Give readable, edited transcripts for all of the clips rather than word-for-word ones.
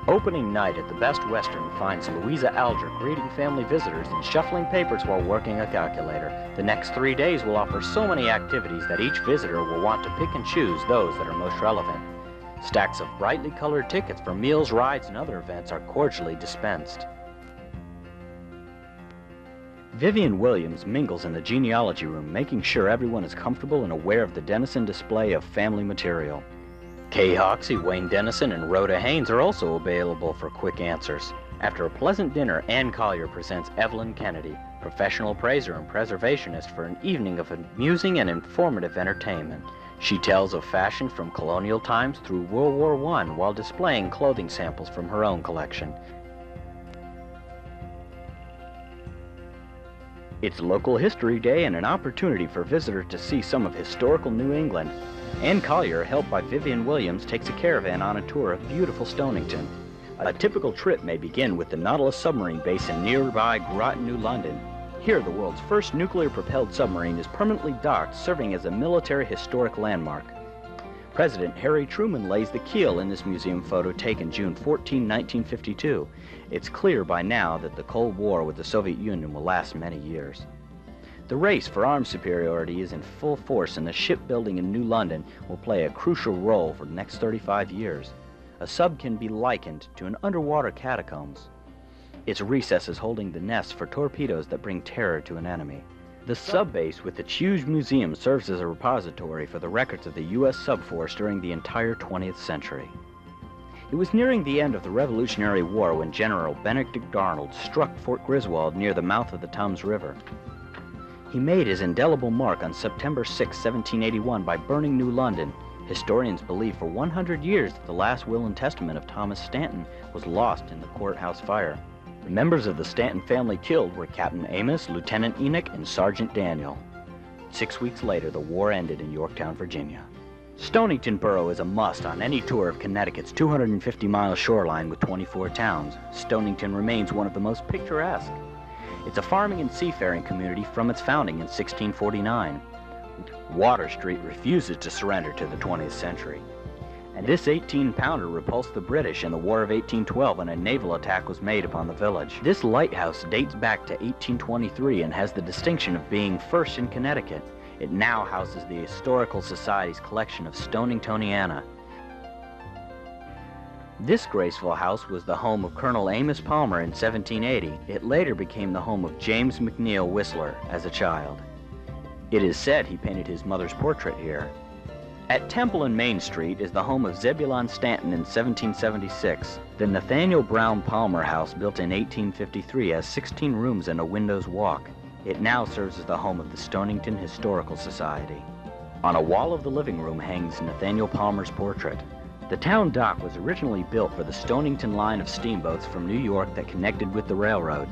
Opening night at the Best Western finds Louisa Alger greeting family visitors and shuffling papers while working a calculator. The next 3 days will offer so many activities that each visitor will want to pick and choose those that are most relevant. Stacks of brightly colored tickets for meals, rides, and other events are cordially dispensed. Vivian Williams mingles in the genealogy room, making sure everyone is comfortable and aware of the Denison display of family material. Kay Hoxie, Wayne Denison, and Rhoda Haynes are also available for quick answers. After a pleasant dinner, Ann Collier presents Evelyn Kennedy, professional appraiser and preservationist, for an evening of amusing and informative entertainment. She tells of fashion from colonial times through World War I while displaying clothing samples from her own collection. It's Local History Day and an opportunity for visitors to see some of historical New England. Ann Collier, helped by Vivian Williams, takes a caravan on a tour of beautiful Stonington. A typical trip may begin with the Nautilus submarine base in nearby Groton, New London. Here, the world's first nuclear-propelled submarine is permanently docked, serving as a military historic landmark. President Harry Truman lays the keel in this museum photo taken June 14, 1952. It's clear by now that the Cold War with the Soviet Union will last many years. The race for arms superiority is in full force, and the shipbuilding in New London will play a crucial role for the next 35 years. A sub can be likened to an underwater catacombs. Its recesses holding the nests for torpedoes that bring terror to an enemy. The sub-base with its huge museum serves as a repository for the records of the U.S. subforce during the entire 20th century. It was nearing the end of the Revolutionary War when General Benedict Arnold struck Fort Griswold near the mouth of the Thames River. He made his indelible mark on September 6, 1781 by burning New London. Historians believe for 100 years that the last will and testament of Thomas Stanton was lost in the courthouse fire. The members of the Stanton family killed were Captain Amos, Lieutenant Enoch, and Sergeant Daniel. 6 weeks later, the war ended in Yorktown, Virginia. Stonington Borough is a must on any tour of Connecticut's 250-mile shoreline with 24 towns. Stonington remains one of the most picturesque. It's a farming and seafaring community from its founding in 1649. Water Street refuses to surrender to the 20th century. And this 18-pounder repulsed the British in the War of 1812 when a naval attack was made upon the village. This lighthouse dates back to 1823 and has the distinction of being first in Connecticut. It now houses the Historical Society's collection of Stoningtoniana. This graceful house was the home of Colonel Amos Palmer in 1780. It later became the home of James McNeill Whistler as a child. It is said he painted his mother's portrait here. At Temple and Main Street is the home of Zebulon Stanton in 1776. The Nathaniel Brown Palmer House, built in 1853, has 16 rooms and a window's walk. It now serves as the home of the Stonington Historical Society. On a wall of the living room hangs Nathaniel Palmer's portrait. The town dock was originally built for the Stonington line of steamboats from New York that connected with the railroad.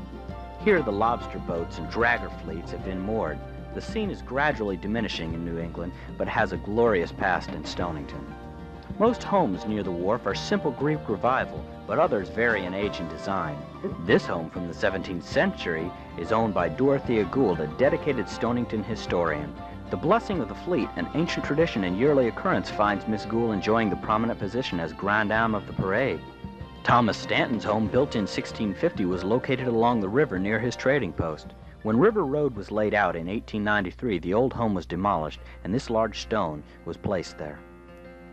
Here the lobster boats and dragger fleets have been moored. The scene is gradually diminishing in New England, but has a glorious past in Stonington. Most homes near the wharf are simple Greek revival, but others vary in age and design. This home from the 17th century is owned by Dorothea Gould, a dedicated Stonington historian. The blessing of the fleet, an ancient tradition and yearly occurrence, finds Miss Gould enjoying the prominent position as Grande Dame of the parade. Thomas Stanton's home, built in 1650, was located along the river near his trading post. When River Road was laid out in 1893, the old home was demolished, and this large stone was placed there.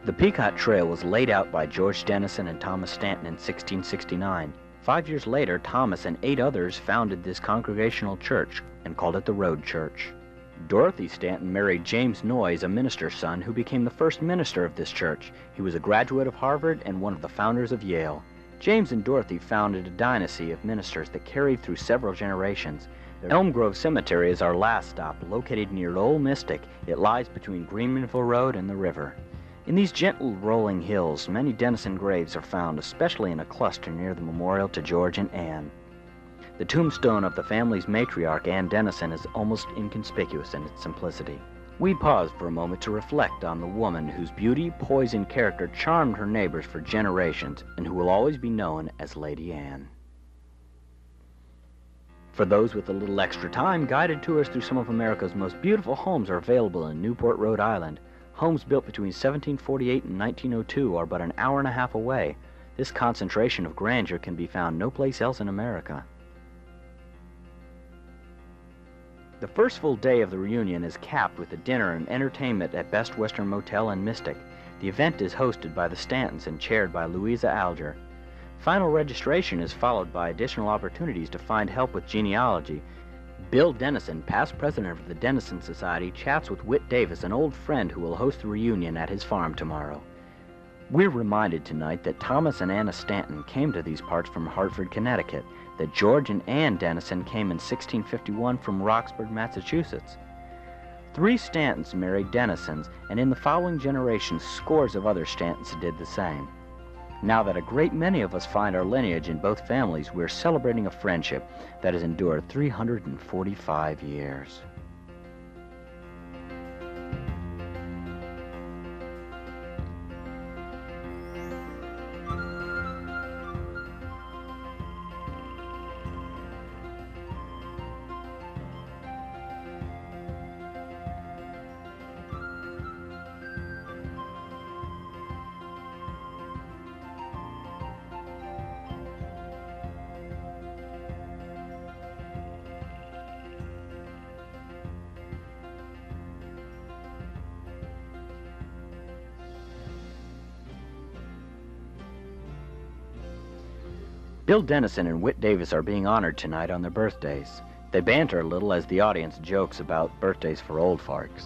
The Pequot Trail was laid out by George Denison and Thomas Stanton in 1669. 5 years later, Thomas and 8 others founded this congregational church and called it the Road Church. Dorothy Stanton married James Noyes, a minister's son, who became the first minister of this church. He was a graduate of Harvard and one of the founders of Yale. James and Dorothy founded a dynasty of ministers that carried through several generations. Elm Grove Cemetery is our last stop, located near Old Mystic. It lies between Greenmanville Road and the river. In these gentle rolling hills, many Denison graves are found, especially in a cluster near the memorial to George and Anne. The tombstone of the family's matriarch, Anne Denison, is almost inconspicuous in its simplicity. We pause for a moment to reflect on the woman whose beauty, poise, and character charmed her neighbors for generations, and who will always be known as Lady Anne. For those with a little extra time, guided tours through some of America's most beautiful homes are available in Newport, Rhode Island. Homes built between 1748 and 1902 are but an hour and a half away. This concentration of grandeur can be found no place else in America. The first full day of the reunion is capped with a dinner and entertainment at Best Western Motel in Mystic. The event is hosted by the Stantons and chaired by Louisa Alger. Final registration is followed by additional opportunities to find help with genealogy. Bill Denison, past president of the Denison Society, chats with Whit Davis, an old friend who will host the reunion at his farm tomorrow. We're reminded tonight that Thomas and Anna Stanton came to these parts from Hartford, Connecticut, that George and Ann Denison came in 1651 from Roxburgh, Massachusetts. 3 Stantons married Denisons, and in the following generations, scores of other Stantons did the same. Now that a great many of us find our lineage in both families, we're celebrating a friendship that has endured 345 years. Bill Denison and Whit Davis are being honored tonight on their birthdays. They banter a little as the audience jokes about birthdays for old farks.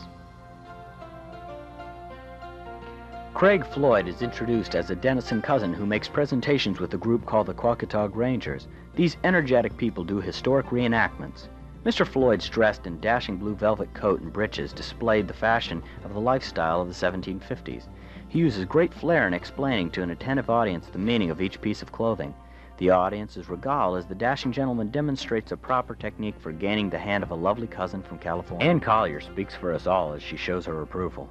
Craig Floyd is introduced as a Denison cousin who makes presentations with a group called the Quackatawg Rangers. These energetic people do historic reenactments. Mr. Floyd's dressed in dashing blue velvet coat and breeches displayed the fashion of the lifestyle of the 1750s. He uses great flair in explaining to an attentive audience the meaning of each piece of clothing. The audience is regaled as the dashing gentleman demonstrates a proper technique for gaining the hand of a lovely cousin from California. Ann Collier speaks for us all as she shows her approval.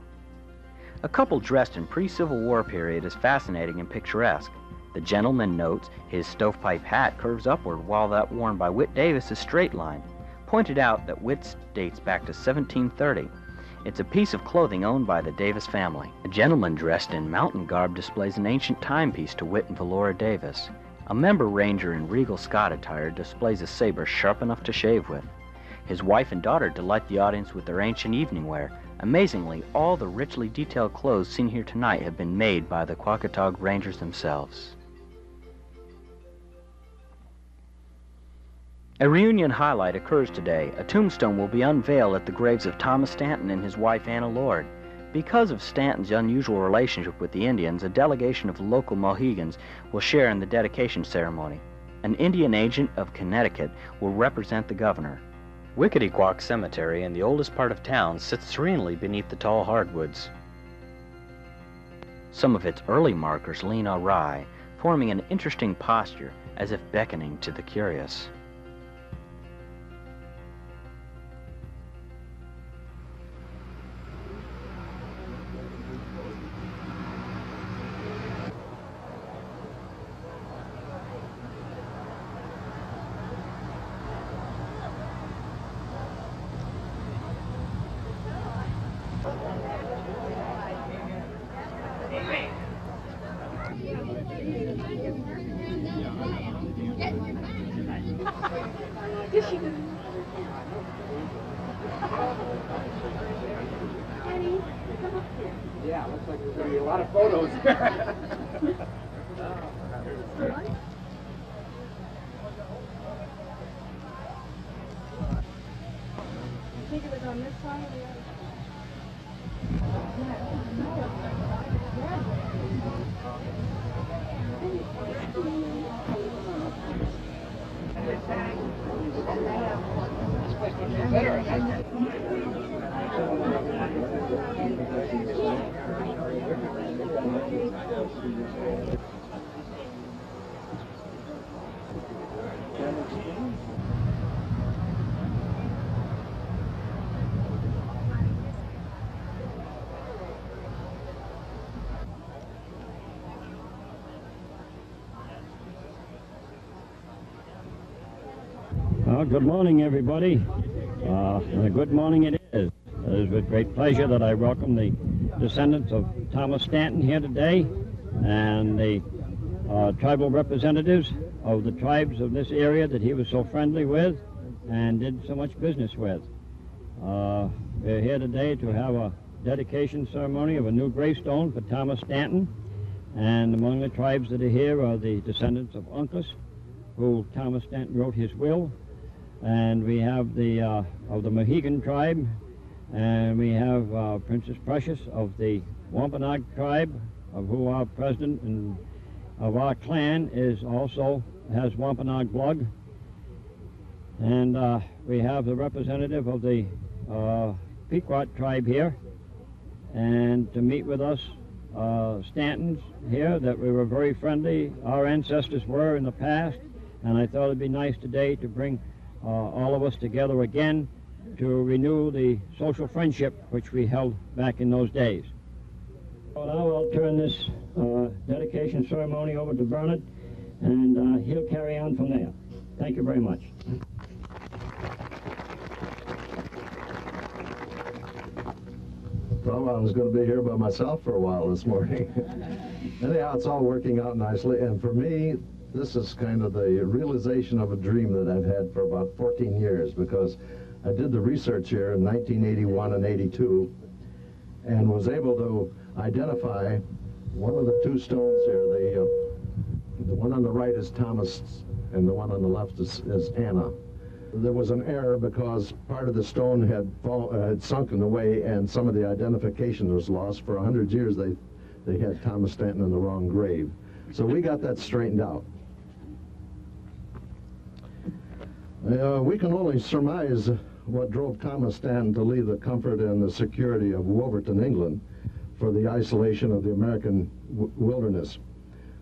A couple dressed in pre-Civil War period is fascinating and picturesque. The gentleman notes his stovepipe hat curves upward while that worn by Whit Davis is straight-lined. Pointed out that Whit's dates back to 1730. It's a piece of clothing owned by the Davis family. A gentleman dressed in mountain garb displays an ancient timepiece to Whit and Valora Davis. A member ranger in regal Scott attire displays a saber sharp enough to shave with. His wife and daughter delight the audience with their ancient evening wear. Amazingly, all the richly detailed clothes seen here tonight have been made by the Quackatawg Rangers themselves. A reunion highlight occurs today. A tombstone will be unveiled at the graves of Thomas Stanton and his wife Anna Lord. Because of Stanton's unusual relationship with the Indians, a delegation of local Mohegans will share in the dedication ceremony. An Indian agent of Connecticut will represent the governor. Wickety-Quack Cemetery in the oldest part of town sits serenely beneath the tall hardwoods. Some of its early markers lean awry, forming an interesting posture as if beckoning to the curious. Yeah, looks like there's going to be a lot of photos. I think it was on this side or the other Well, good morning, everybody. A good morning it is. It is with great pleasure that I welcome the descendants of Thomas Stanton here today, and the tribal representatives of the tribes of this area that he was so friendly with and did so much business with. We're here today to have a dedication ceremony of a new gravestone for Thomas Stanton, and among the tribes that are here are the descendants of Uncas, who Thomas Stanton wrote his will, and we have the of the Mohegan tribe, and we have Princess Precious of the Wampanoag tribe, of who our president and of our clan is also has Wampanoag blood, and we have the representative of the Pequot tribe here, and to meet with us, Stantons here, that we were very friendly. Our ancestors were in the past, and I thought it'd be nice today to bring all of us together again to renew the social friendship which we held back in those days. So now I'll turn this dedication ceremony over to Bernard, and he'll carry on from there. Thank you very much. Well, I was going to be here by myself for a while this morning. Anyhow, it's all working out nicely, and for me, this is kind of the realization of a dream that I've had for about 14 years, because I did the research here in 1981 and 82 and was able to identify one of the two stones here. The one on the right is Thomas, and the one on the left is Anna. There was an error because part of the stone had sunken away, and some of the identification was lost. For 100 years, they had Thomas Stanton in the wrong grave. So we got that straightened out. We can only surmise what drove Thomas Stanton to leave the comfort and the security of Wolverton, England, for the isolation of the American wilderness.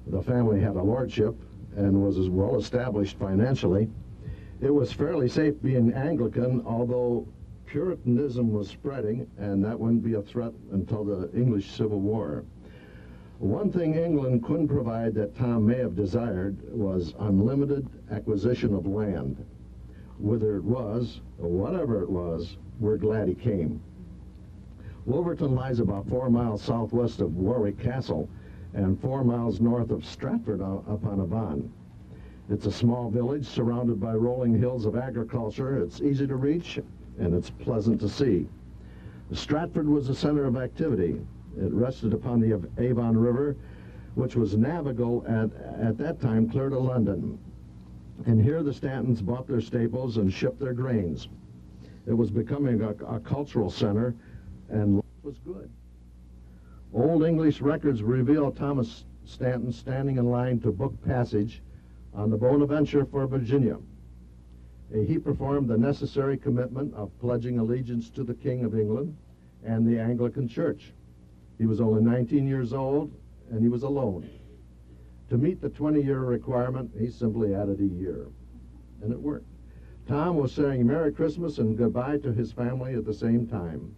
The family had a lordship and was as well established financially. It was fairly safe being Anglican, although Puritanism was spreading, and that wouldn't be a threat until the English Civil War. One thing England couldn't provide that Tom may have desired was unlimited acquisition of land. Whether it was, or whatever it was, we're glad he came. Wolverton lies about 4 miles southwest of Warwick Castle and 4 miles north of Stratford-upon-Avon. It's a small village surrounded by rolling hills of agriculture. It's easy to reach, and it's pleasant to see. Stratford was the center of activity. It rested upon the Avon River, which was navigable at that time clear to London. And here the Stantons bought their staples and shipped their grains. It was becoming a cultural center, and life was good. Old English records reveal Thomas Stanton standing in line to book passage on the Bonaventure for Virginia. He performed the necessary commitment of pledging allegiance to the King of England and the Anglican Church. He was only 19 years old, and he was alone. To meet the 20-year requirement, he simply added a year, and it worked. Tom was saying Merry Christmas and goodbye to his family at the same time.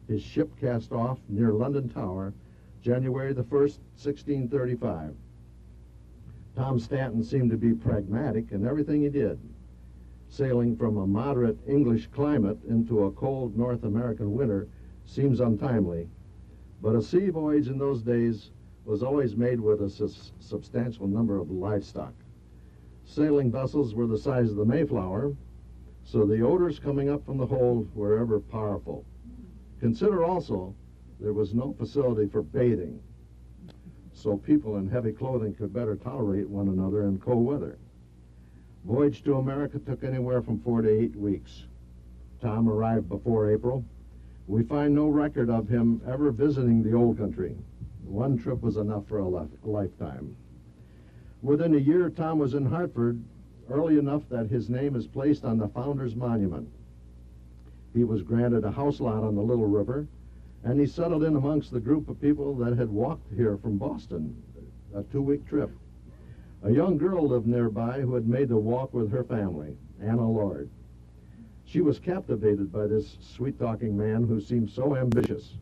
His ship cast off near London Tower, January the 1st, 1635. Tom Stanton seemed to be pragmatic in everything he did. Sailing from a moderate English climate into a cold North American winter seems untimely, but a sea voyage in those days was always made with a substantial number of livestock. Sailing vessels were the size of the Mayflower, so the odors coming up from the hold were ever powerful. Consider also there was no facility for bathing, so people in heavy clothing could better tolerate one another in cold weather. Voyage to America took anywhere from 4 to 8 weeks. Tom arrived before April. We find no record of him ever visiting the old country. One trip was enough for a lifetime. Within a year, Tom was in Hartford, early enough that his name is placed on the Founders Monument. He was granted a house lot on the Little River, and he settled in amongst the group of people that had walked here from Boston, a 2-week trip. A young girl lived nearby who had made the walk with her family, Anna Lord. She was captivated by this sweet-talking man who seemed so ambitious.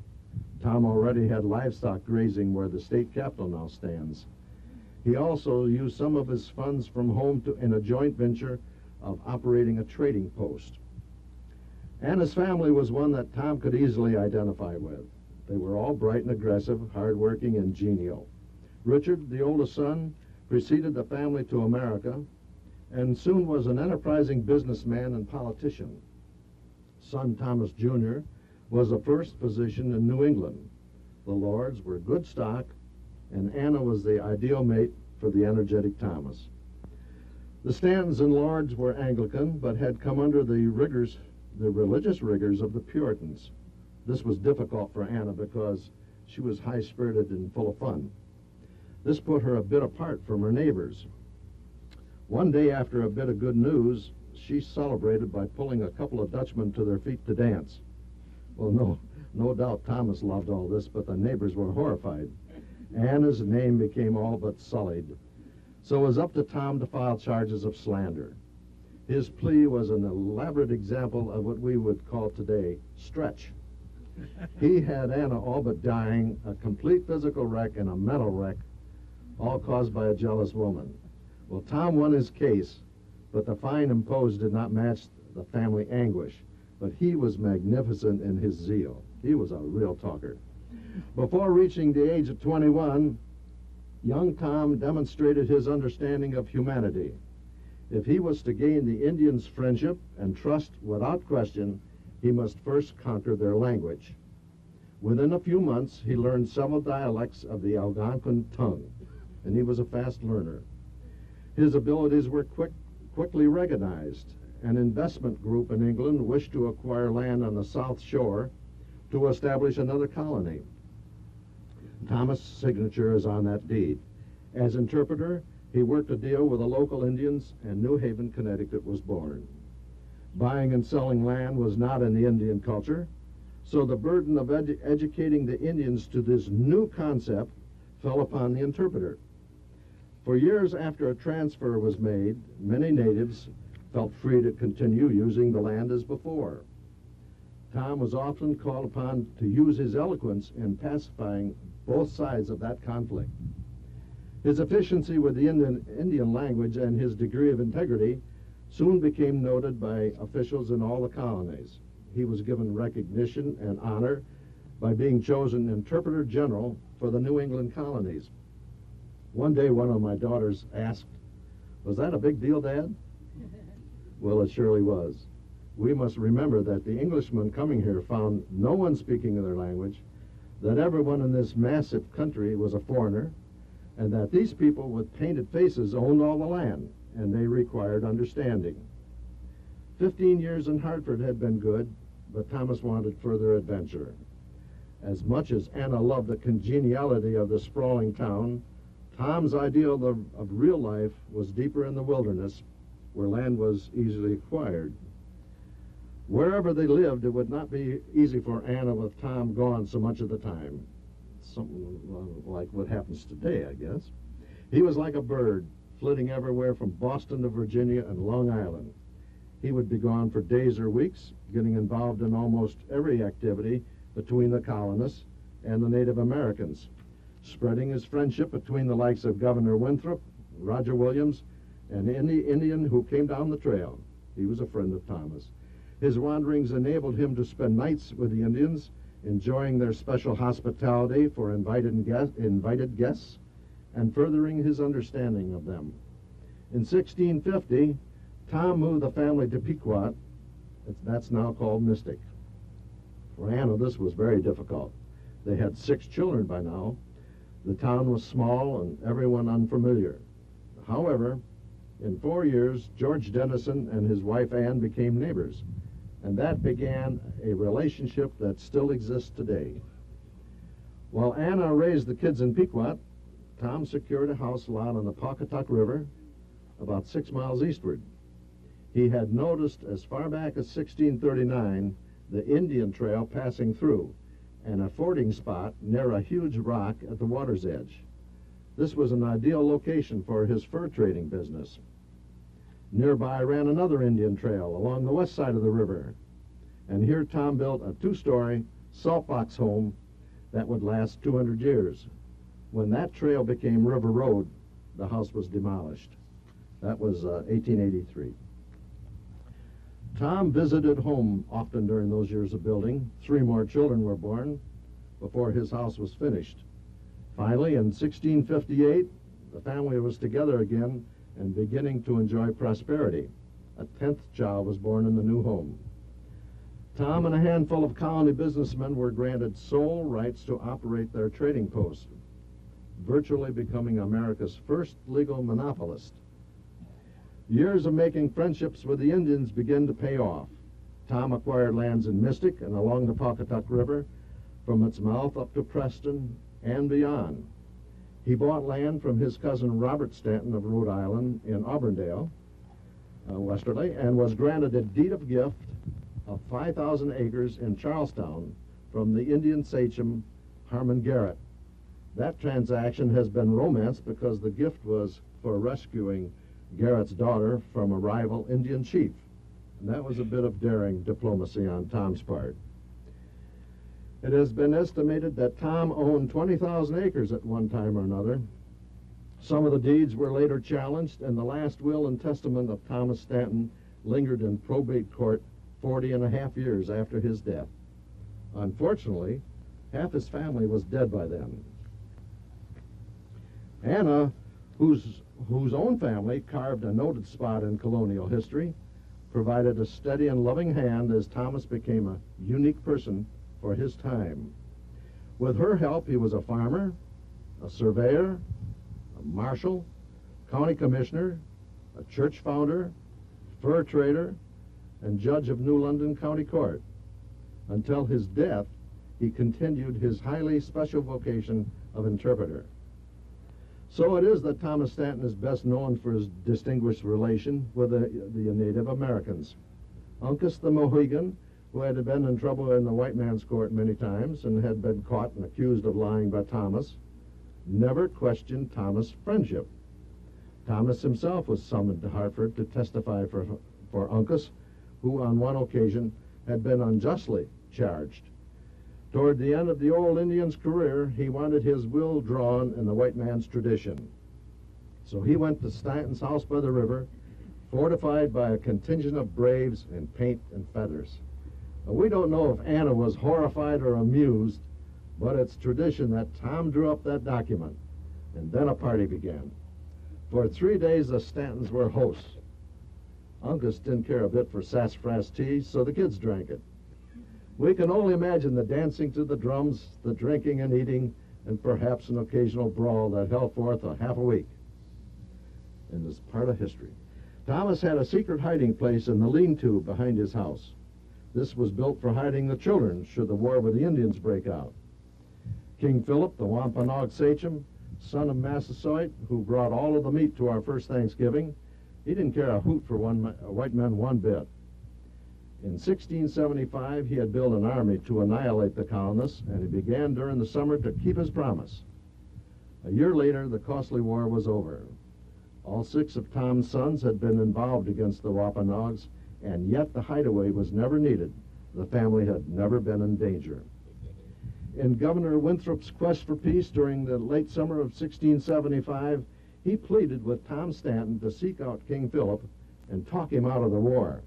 Tom already had livestock grazing where the state capitol now stands. He also used some of his funds from home in a joint venture of operating a trading post. Anna's family was one that Tom could easily identify with. They were all bright and aggressive, hardworking and genial. Richard, the oldest son, preceded the family to America, and soon was an enterprising businessman and politician. Son Thomas Jr. was the first physician in New England. The Lords were good stock, and Anna was the ideal mate for the energetic Thomas. The Stantons and Lords were Anglican, but had come under the religious rigors of the Puritans. This was difficult for Anna because she was high-spirited and full of fun. This put her a bit apart from her neighbors. One day, after a bit of good news, she celebrated by pulling a couple of Dutchmen to their feet to dance. Well, no doubt Thomas loved all this, but the neighbors were horrified. Anna's name became all but sullied. So it was up to Tom to file charges of slander. His plea was an elaborate example of what we would call today stretch. He had Anna all but dying, a complete physical wreck and a mental wreck, all caused by a jealous woman. Well, Tom won his case, but the fine imposed did not match the family anguish. But he was magnificent in his zeal. He was a real talker. Before reaching the age of 21, young Tom demonstrated his understanding of humanity. If he was to gain the Indians' friendship and trust without question, he must first conquer their language. Within a few months, he learned several dialects of the Algonquin tongue, and he was a fast learner. His abilities were quickly recognized. An investment group in England wished to acquire land on the South Shore to establish another colony. Thomas' signature is on that deed. As interpreter, he worked a deal with the local Indians, and New Haven, Connecticut was born. Buying and selling land was not in the Indian culture, so the burden of educating the Indians to this new concept fell upon the interpreter. For years after a transfer was made, many natives felt free to continue using the land as before. Tom was often called upon to use his eloquence in pacifying both sides of that conflict. His efficiency with the Indian language and his degree of integrity soon became noted by officials in all the colonies. He was given recognition and honor by being chosen Interpreter General for the New England colonies. One day, one of my daughters asked, "Was that a big deal, Dad?" Well, it surely was. We must remember that the Englishmen coming here found no one speaking their language, that everyone in this massive country was a foreigner, and that these people with painted faces owned all the land, and they required understanding. 15 years in Hartford had been good, but Thomas wanted further adventure. As much as Anna loved the congeniality of the sprawling town, Tom's ideal of real life was deeper in the wilderness, where land was easily acquired. Wherever they lived, it would not be easy for Anna with Tom gone so much of the time. Something like what happens today, I guess. He was like a bird, flitting everywhere from Boston to Virginia and Long Island. He would be gone for days or weeks, getting involved in almost every activity between the colonists and the Native Americans, spreading his friendship between the likes of Governor Winthrop, Roger Williams, and any Indian who came down the trail. He was a friend of Thomas. His wanderings enabled him to spend nights with the Indians, enjoying their special hospitality for invited guests, and furthering his understanding of them. In 1650, Tom moved the family to Pequot. That's now called Mystic. For Anna, this was very difficult. They had 6 children by now. The town was small and everyone unfamiliar. However, in 4 years, George Denison and his wife Ann became neighbors, and that began a relationship that still exists today. While Anna raised the kids in Pequot, Tom secured a house lot on the Pawcatuck River, about 6 miles eastward. He had noticed as far back as 1639 the Indian Trail passing through, and a fording spot near a huge rock at the water's edge. This was an ideal location for his fur trading business. Nearby ran another Indian trail along the west side of the river, and here Tom built a 2-story salt box home that would last 200 years. When that trail became River Road, the house was demolished. That was 1883. Tom visited home often during those years of building. 3 more children were born before his house was finished. Finally, in 1658, The family was together again and beginning to enjoy prosperity. A 10th child was born in the new home. Tom and a handful of colony businessmen were granted sole rights to operate their trading post, virtually becoming America's first legal monopolist. Years of making friendships with the Indians began to pay off. Tom acquired lands in Mystic and along the Pawcatuck River, from its mouth up to Preston and beyond. He bought land from his cousin Robert Stanton of Rhode Island in Auburndale, westerly, and was granted a deed of gift of 5,000 acres in Charlestown from the Indian sachem Harmon Garrett. That transaction has been romanced because the gift was for rescuing Garrett's daughter from a rival Indian chief. And that was a bit of daring diplomacy on Tom's part. It has been estimated that Tom owned 20,000 acres at one time or another. Some of the deeds were later challenged, and the last will and testament of Thomas Stanton lingered in probate court 40.5 years after his death. Unfortunately, half his family was dead by then. Anna, whose own family carved a noted spot in colonial history, provided a steady and loving hand as Thomas became a unique person for his time. With her help, he was a farmer, a surveyor, a marshal, county commissioner, a church founder, fur trader, and judge of New London County Court. Until his death, he continued his highly special vocation of interpreter. So it is that Thomas Stanton is best known for his distinguished relation with the Native Americans. Uncas the Mohegan, who had been in trouble in the white man's court many times and had been caught and accused of lying by Thomas, never questioned Thomas' friendship. Thomas himself was summoned to Hartford to testify for Uncas, who on one occasion had been unjustly charged. Toward the end of the old Indian's career, he wanted his will drawn in the white man's tradition. So he went to Stanton's house by the river, fortified by a contingent of braves in paint and feathers. We don't know if Anna was horrified or amused, but it's tradition that Tom drew up that document, and then a party began. For 3 days, the Stantons were hosts. Uncas didn't care a bit for sassafras tea, so the kids drank it. We can only imagine the dancing to the drums, the drinking and eating, and perhaps an occasional brawl that held forth a half a week. And is part of history. Thomas had a secret hiding place in the lean-to behind his house. This was built for hiding the children should the war with the Indians break out. King Philip, the Wampanoag sachem, son of Massasoit, who brought all of the meat to our first Thanksgiving, he didn't care a hoot for white men one bit. In 1675, he had built an army to annihilate the colonists, and he began during the summer to keep his promise. A year later, the costly war was over. All 6 of Tom's sons had been involved against the Wampanoags, and yet the hideaway was never needed. The family had never been in danger. In Governor Winthrop's quest for peace during the late summer of 1675, he pleaded with Tom Stanton to seek out King Philip and talk him out of the war.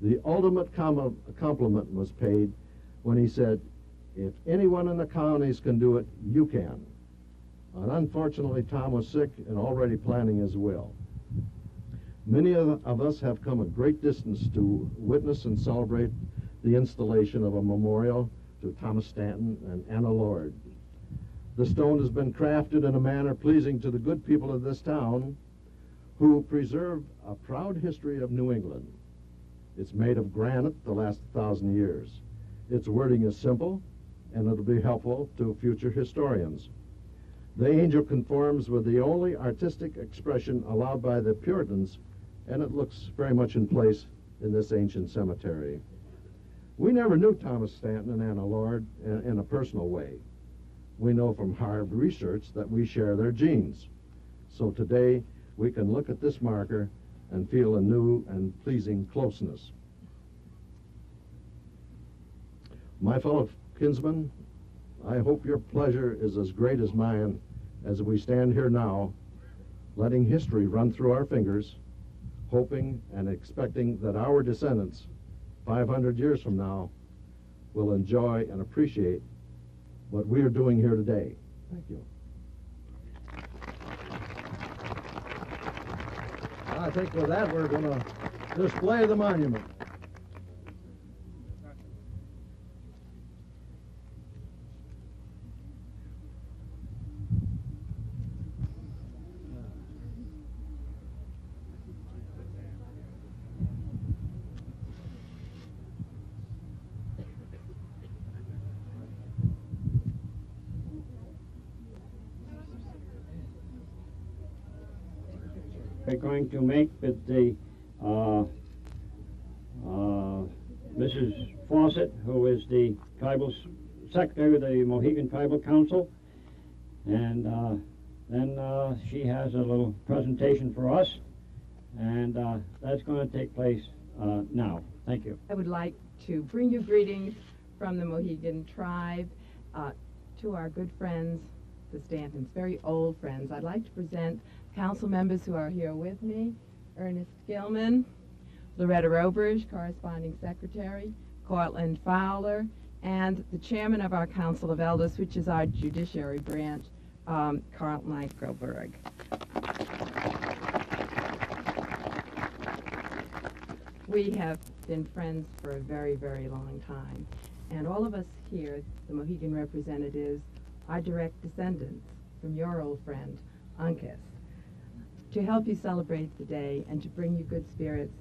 The ultimate compliment was paid when he said, "If anyone in the colonies can do it, you can." And unfortunately, Tom was sick and already planning his will. Many of us have come a great distance to witness and celebrate the installation of a memorial to Thomas Stanton and Anna Lord. The stone has been crafted in a manner pleasing to the good people of this town, who preserve a proud history of New England. It's made of granite the last 1,000 years. Its wording is simple, and it'll be helpful to future historians. The angel conforms with the only artistic expression allowed by the Puritans, and it looks very much in place in this ancient cemetery. We never knew Thomas Stanton and Anna Lord in a personal way. We know from hard research that we share their genes. So today, we can look at this marker and feel a new and pleasing closeness. My fellow kinsmen, I hope your pleasure is as great as mine as we stand here now, letting history run through our fingers, hoping and expecting that our descendants, 500 years from now, will enjoy and appreciate what we are doing here today. Thank you. think with that we're going to display the monument. We're going to make with the Mrs. Fawcett, who is the tribal secretary of the Mohegan Tribal Council, and then she has a little presentation for us, and that's going to take place now. Thank you. I would like to bring you greetings from the Mohegan tribe to our good friends, the Stantons, very old friends. I'd like to present council members who are here with me: Ernest Gilman, Loretta Roberge, corresponding secretary, Cortland Fowler, and the chairman of our Council of Elders, which is our judiciary branch, Carl Nykelberg. We have been friends for a very, very long time, and all of us here, the Mohegan representatives, are direct descendants from your old friend, Uncas. To help you celebrate the day and to bring you good spirits,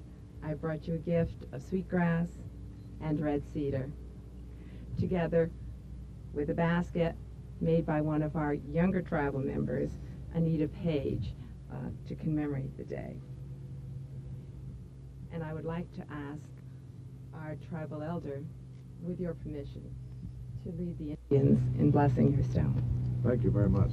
I brought you a gift of sweetgrass and red cedar, together with a basket made by one of our younger tribal members, Anita Page, to commemorate the day. And I would like to ask our tribal elder, with your permission, to lead the Indians in blessing your stone. Thank you very much.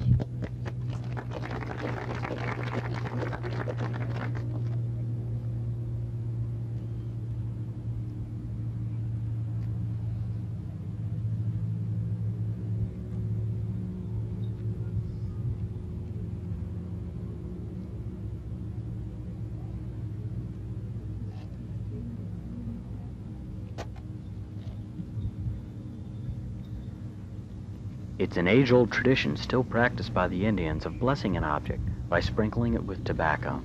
It's an age-old tradition still practiced by the Indians of blessing an object by sprinkling it with tobacco.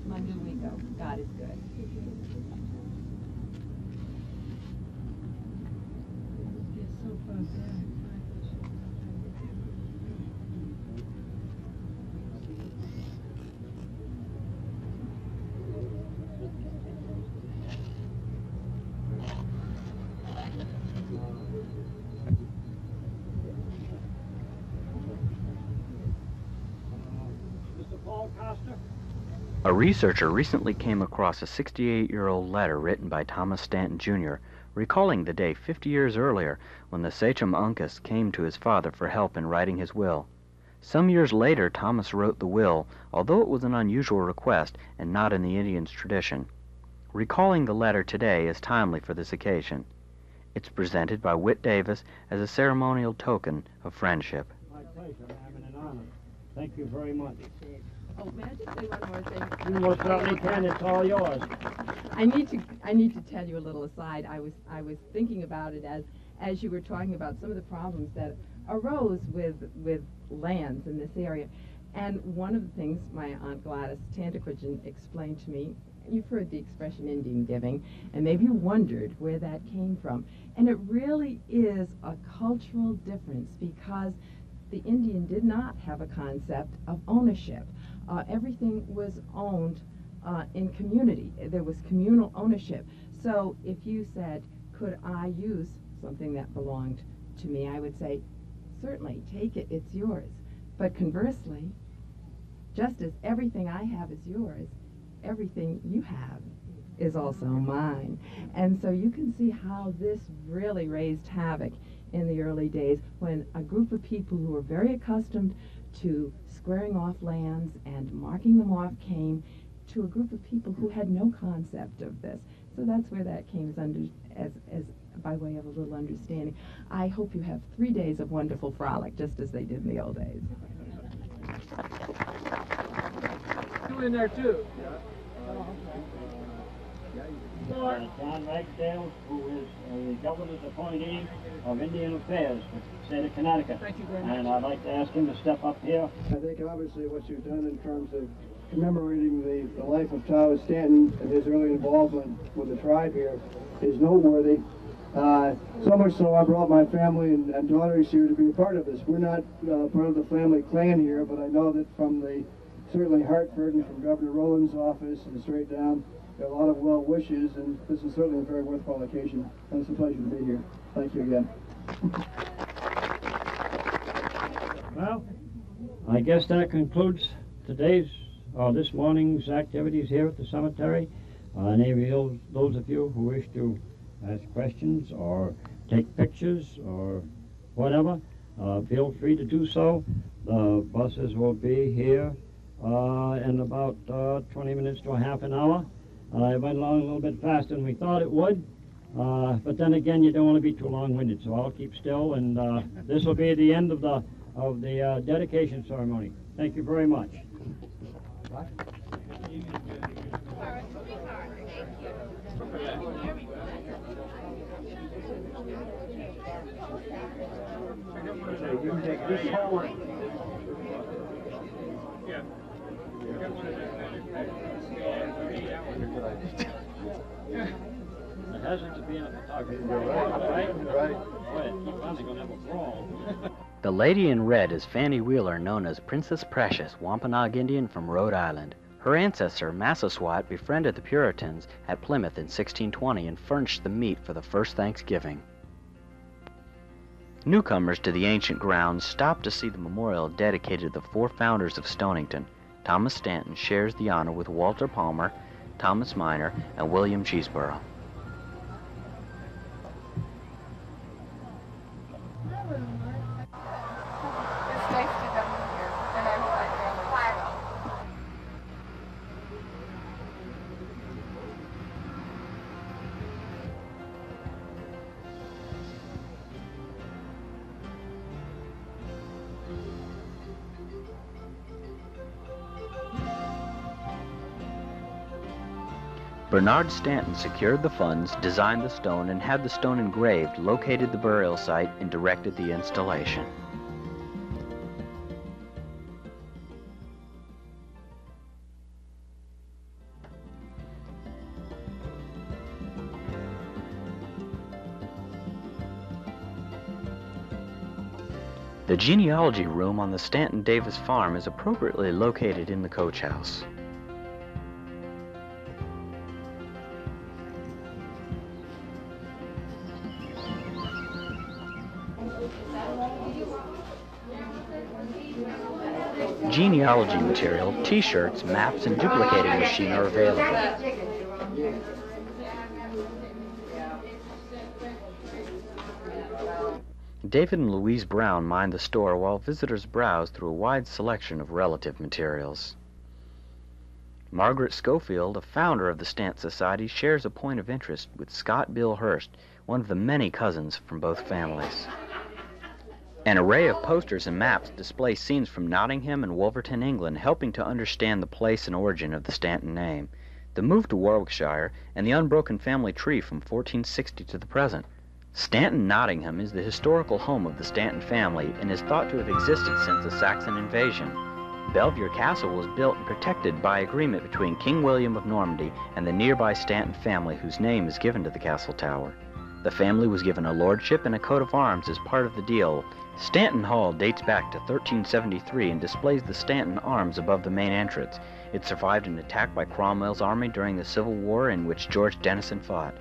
Monday we go. God is good. A researcher recently came across a 68-year-old letter written by Thomas Stanton, Jr., recalling the day 50 years earlier when the sachem Uncas came to his father for help in writing his will. Some years later, Thomas wrote the will, although it was an unusual request and not in the Indians' tradition. Recalling the letter today is timely for this occasion. It's presented by Whit Davis as a ceremonial token of friendship. My pleasure, ma'am, and an honor. Thank you very much. Oh, may I just say one more thing? You most certainly can. It's all yours. I need to tell you a little aside. I was thinking about it as you were talking about some of the problems that arose with lands in this area. And one of the things my Aunt Gladys Tantaquidgeon explained to me, you've heard the expression Indian giving, and maybe you wondered where that came from. And it really is a cultural difference, because the Indian did not have a concept of ownership. Everything was owned in community. There was communal ownership. So if you said, could I use something that belonged to me, I would say, certainly, take it, it's yours. But conversely, just as everything I have is yours, everything you have is also mine. And so you can see how this really raised havoc in the early days, when a group of people who were very accustomed to squaring off lands and marking them off came to a group of people who had no concept of this. So that's where that came as by way of a little understanding. I hope you have 3 days of wonderful frolic, just as they did in the old days. You in there too? John Ragsdale, who is the governor's appointee of Indian Affairs for the state of Connecticut. Thank you very much. And I'd like to ask him to step up here. I think obviously what you've done in terms of commemorating the life of Thomas Stanton and his early involvement with the tribe here is noteworthy. So much so I brought my family and daughters here to be a part of this. We're not part of the family clan here, but I know that from certainly Hartford and from Governor Rowland's office and straight down, there are a lot of well wishes, and this is certainly a very worthwhile occasion, and it's a pleasure to be here. Thank you again. Well, I guess that concludes this morning's activities here at the cemetery. Any of those of you who wish to ask questions or take pictures or whatever, feel free to do so. The buses will be here in about 20 minutes to a half an hour. It went along a little bit faster than we thought it would, but then again, you don't want to be too long-winded, so I'll keep still, and this will be the end of the dedication ceremony. Thank you very much. You can take this forward. It hasn't to be in a photography, right? Right. Boy, keep on, they're going to have a brawl. The lady in red is Fanny Wheeler, known as Princess Precious, Wampanoag Indian from Rhode Island. Her ancestor, Massasoit, befriended the Puritans at Plymouth in 1620 and furnished the meat for the first Thanksgiving. Newcomers to the ancient grounds stop to see the memorial dedicated to the four founders of Stonington. Thomas Stanton shares the honor with Walter Palmer, Thomas Minor, and William Cheeseborough. It's nice to have you here, and I hope my family as well. Bernard Stanton secured the funds, designed the stone, and had the stone engraved, located the burial site, and directed the installation. The genealogy room on the Stanton Davis farm is appropriately located in the coach house. Genealogy material, t-shirts, maps, and duplicating machine are available. David and Louise Brown mind the store while visitors browse through a wide selection of relative materials. Margaret Schofield, a founder of the Stanton Society, shares a point of interest with Scott Bill Hurst, one of the many cousins from both families. An array of posters and maps display scenes from Nottingham and Wolverton, England, helping to understand the place and origin of the Stanton name, the move to Warwickshire, and the unbroken family tree from 1460 to the present. Stanton, Nottingham is the historical home of the Stanton family and is thought to have existed since the Saxon invasion. Belvoir Castle was built and protected by agreement between King William of Normandy and the nearby Stanton family, whose name is given to the castle tower. The family was given a lordship and a coat of arms as part of the deal. Stanton Hall dates back to 1373 and displays the Stanton arms above the main entrance. It survived an attack by Cromwell's army during the Civil War in which George Denison fought.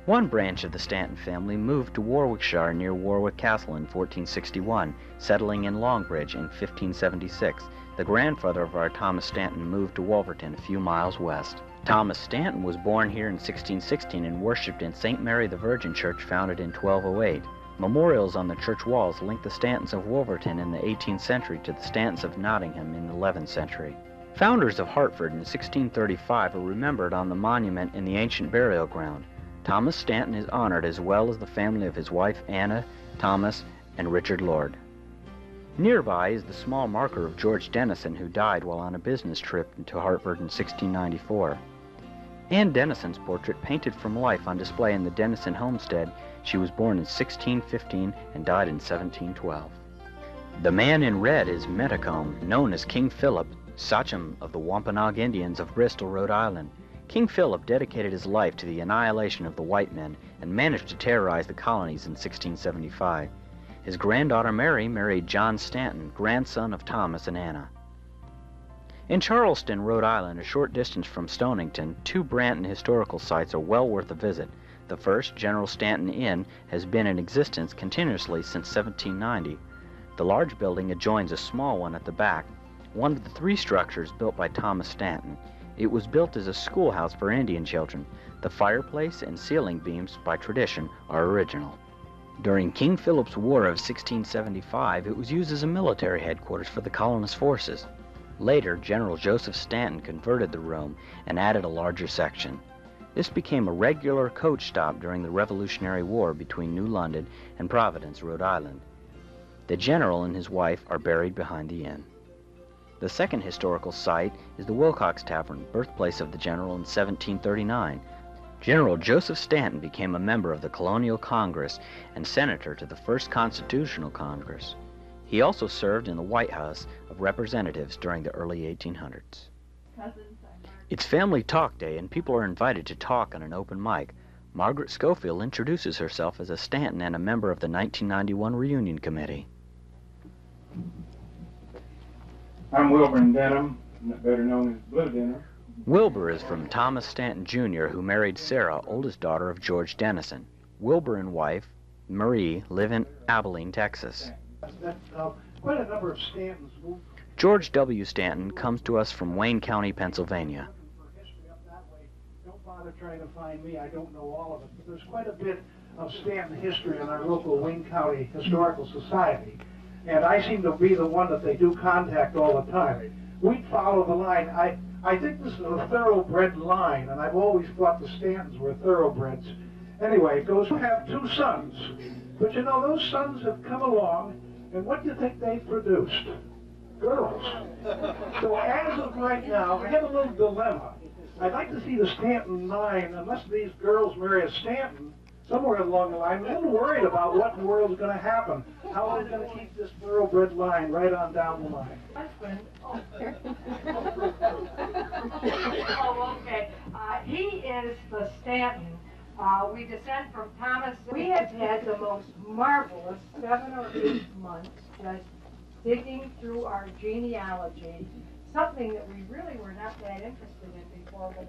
One branch of the Stanton family moved to Warwickshire near Warwick Castle in 1461, settling in Longbridge in 1576. The grandfather of our Thomas Stanton moved to Wolverton a few miles west. Thomas Stanton was born here in 1616 and worshipped in St. Mary the Virgin Church, founded in 1208. Memorials on the church walls link the Stantons of Wolverton in the 18th century to the Stantons of Nottingham in the 11th century. Founders of Hartford in 1635 are remembered on the monument in the ancient burial ground. Thomas Stanton is honored, as well as the family of his wife Anna, Thomas, and Richard Lord. Nearby is the small marker of George Denison, who died while on a business trip to Hartford in 1694. Anne Denison's portrait, painted from life, on display in the Denison homestead. She was born in 1615 and died in 1712. The man in red is Metacomb, known as King Philip, Sachem of the Wampanoag Indians of Bristol, Rhode Island. King Philip dedicated his life to the annihilation of the white men and managed to terrorize the colonies in 1675. His granddaughter Mary married John Stanton, grandson of Thomas and Anna. In Charleston, Rhode Island, a short distance from Stonington, two Branton historical sites are well worth a visit. The first, General Stanton Inn, has been in existence continuously since 1790. The large building adjoins a small one at the back, one of the three structures built by Thomas Stanton. It was built as a schoolhouse for Indian children. The fireplace and ceiling beams, by tradition, are original. During King Philip's War of 1675, it was used as a military headquarters for the colonist forces. Later, General Joseph Stanton converted the room and added a larger section. This became a regular coach stop during the Revolutionary War between New London and Providence, Rhode Island. The general and his wife are buried behind the inn. The second historical site is the Wilcox Tavern, birthplace of the general, in 1739. General Joseph Stanton became a member of the Colonial Congress and senator to the First Constitutional Congress. He also served in the White House of Representatives during the early 1800s. It's Family Talk Day, and people are invited to talk on an open mic. Margaret Schofield introduces herself as a Stanton and a member of the 1991 Reunion Committee. I'm Wilbur Denham, better known as Blue Denham. Wilbur is from Thomas Stanton, Jr., who married Sarah, oldest daughter of George Denison. Wilbur and wife, Marie, live in Abilene, Texas. Quite a number of Stantons moved. George W. Stanton comes to us from Wayne County, Pennsylvania. For history up that way, don't bother trying to find me. I don't know all of it. But there's quite a bit of Stanton history in our local Wayne County Historical Society. And I seem to be the one that they do contact all the time. We follow the line. I think this is a thoroughbred line, and I've always thought the Stantons were thoroughbreds. Anyway, it goes, we have two sons. But you know, those sons have come along, and what do you think they've produced? Girls. So as of right now, I have a little dilemma. I'd like to see the Stanton line, unless these girls marry a Stanton, somewhere along the line. I'm a little worried about what in the world is going to happen. How are they going to keep this thoroughbred line right on down the line? Husband. Oh, okay. He is the Stanton. We descend from Thomas. We have had the most marvelous 7 or 8 months just digging through our genealogy, something that we really were not that interested in before, but